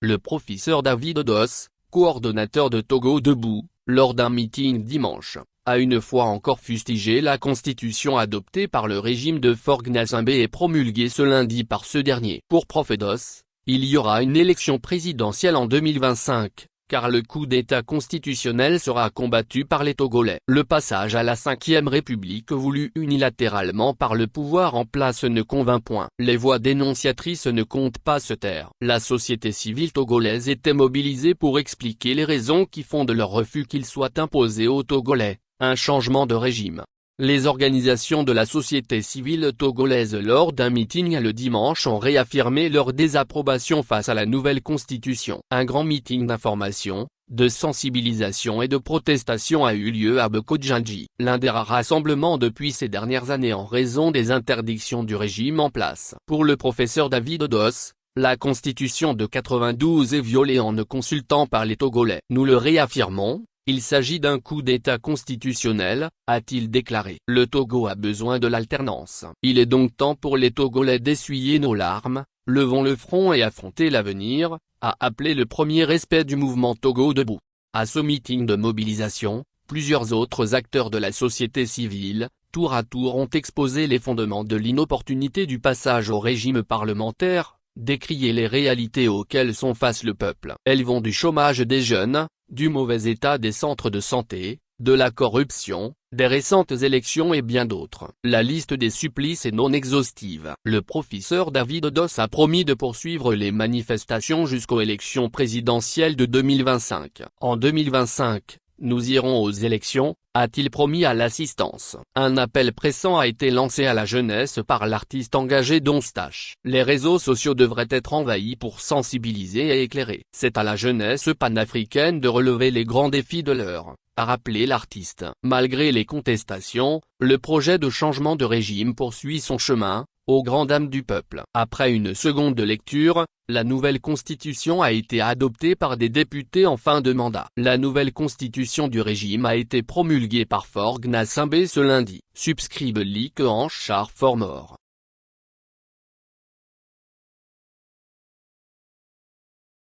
Le professeur David Odos, coordonnateur de Togo Debout, lors d'un meeting dimanche, a une fois encore fustigé la constitution adoptée par le régime de Faure Gnassingbé et promulguée ce lundi par ce dernier. Pour Prof Odos, il y aura une élection présidentielle en 2025, car le coup d'État constitutionnel sera combattu par les Togolais. Le passage à la 5e République voulu unilatéralement par le pouvoir en place ne convainc point. Les voix dénonciatrices ne comptent pas se taire. La société civile togolaise était mobilisée pour expliquer les raisons qui fondent leur refus qu'il soit imposé aux Togolais, un changement de régime. Les organisations de la société civile togolaise lors d'un meeting le dimanche ont réaffirmé leur désapprobation face à la nouvelle constitution. Un grand meeting d'information, de sensibilisation et de protestation a eu lieu à Bekodjandji, l'un des rares rassemblements depuis ces dernières années en raison des interdictions du régime en place. Pour le professeur David Odos, la constitution de 92 est violée en ne consultant pas les Togolais. Nous le réaffirmons. Il s'agit d'un coup d'État constitutionnel, a-t-il déclaré. Le Togo a besoin de l'alternance. Il est donc temps pour les Togolais d'essuyer nos larmes, levons le front et affronter l'avenir, a appelé le premier respect du mouvement Togo Debout. À ce meeting de mobilisation, plusieurs autres acteurs de la société civile, tour à tour ont exposé les fondements de l'inopportunité du passage au régime parlementaire, décrié les réalités auxquelles sont face le peuple. Elles vont du chômage des jeunes, du mauvais état des centres de santé, de la corruption, des récentes élections et bien d'autres. La liste des supplices est non exhaustive. Le professeur David Odos a promis de poursuivre les manifestations jusqu'aux élections présidentielles de 2025. En 2025, nous irons aux élections, a-t-il promis à l'assistance. Un appel pressant a été lancé à la jeunesse par l'artiste engagé Don Stache. Les réseaux sociaux devraient être envahis pour sensibiliser et éclairer. C'est à la jeunesse panafricaine de relever les grands défis de l'heure, a rappelé l'artiste. Malgré les contestations, le projet de changement de régime poursuit son chemin, aux grandes dames du peuple. Après une seconde lecture, la nouvelle constitution a été adoptée par des députés en fin de mandat. La nouvelle constitution du régime a été promulguée par Faure Gnassingbé ce lundi. Subscribe Like en char fort mort.